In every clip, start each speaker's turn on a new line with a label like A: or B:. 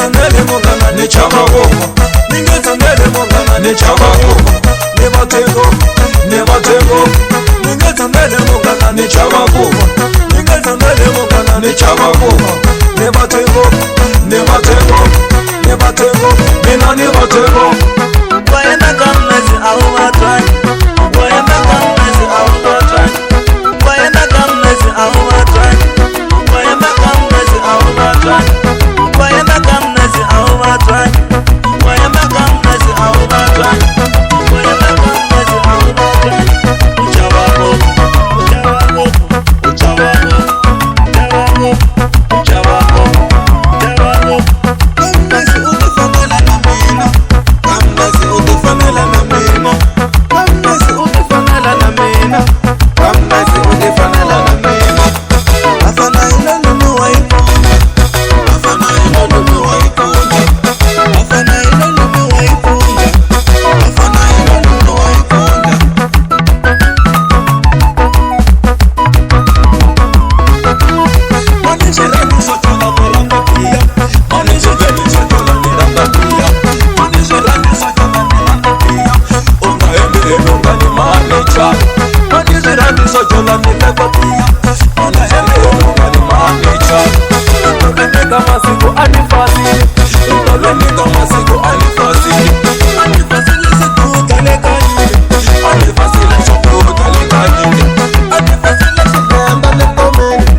A: ningetandele mongana ni chakagoma, ningetandele mongana ni chakagoma, ni batego, ningetandele mongana ni chakagoma, ningetandele mongana ni chakagoma, ni batego, mina ni batego.
B: Wayenda kamnezi au watwani, wayenda kamnezi au watwani, wayenda kamnezi au watwani, wayenda kamnezi au watwani, wayenda kamnezi au watwani, wayenda kamnezi au watwani, wayenda kamnezi au watwani. Uchawako, uchawako, uchawako, uchawako, uchawako, uchawako. Kamnezi ukifanana na mina, kamnezi ukifanana na mina, kamnezi ukifanana na mina, kamnezi ukifanana na mina. Afana ilo nunu waipunda, afana ilo nunu waipunda, afana ilo nunu waipunda, afana ilo nunu waipunda.
A: Manijirani sotola nilanga pia, manijirani sotola nilanga pia, manijirani sotola nilanga pia. Unaende ungani manicha, manijirani sotola nilanga pia, unaende ungani manicha. Utoleni kama siku anifasili, utoleni kama siku anifasili, anifasili siku utalekani, anifasili siku utalekani, anifasili siku utalekani.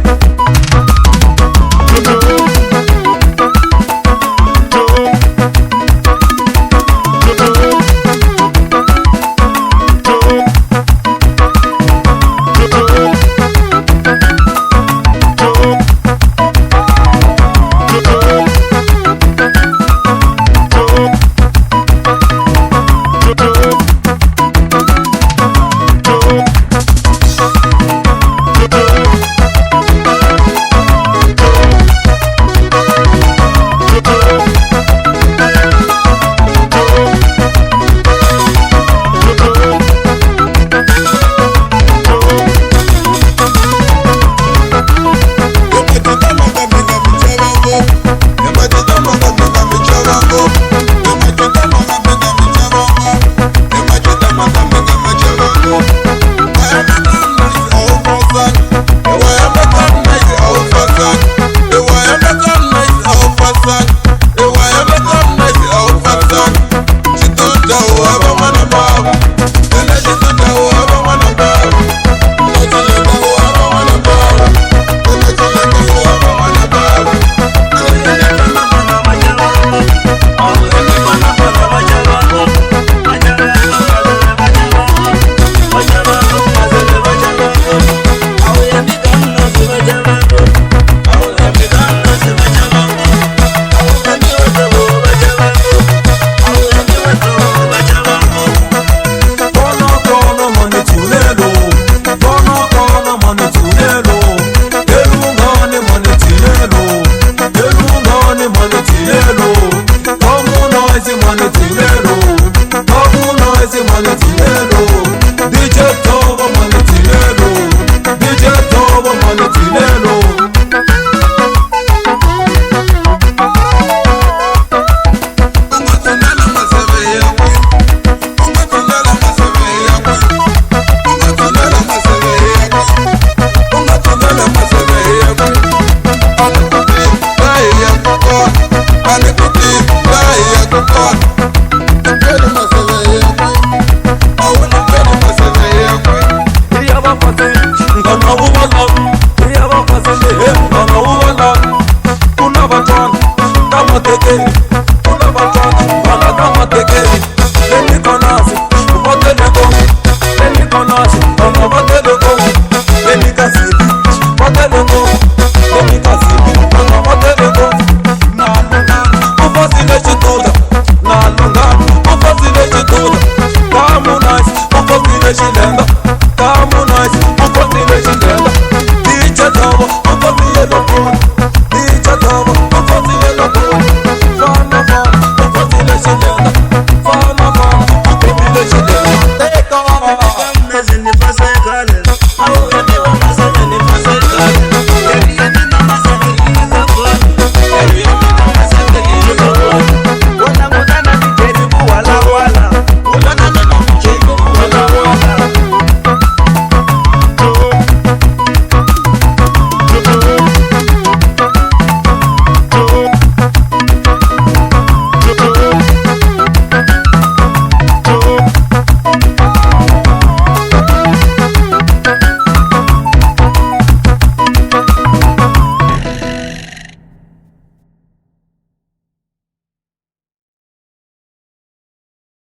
A: Una batón,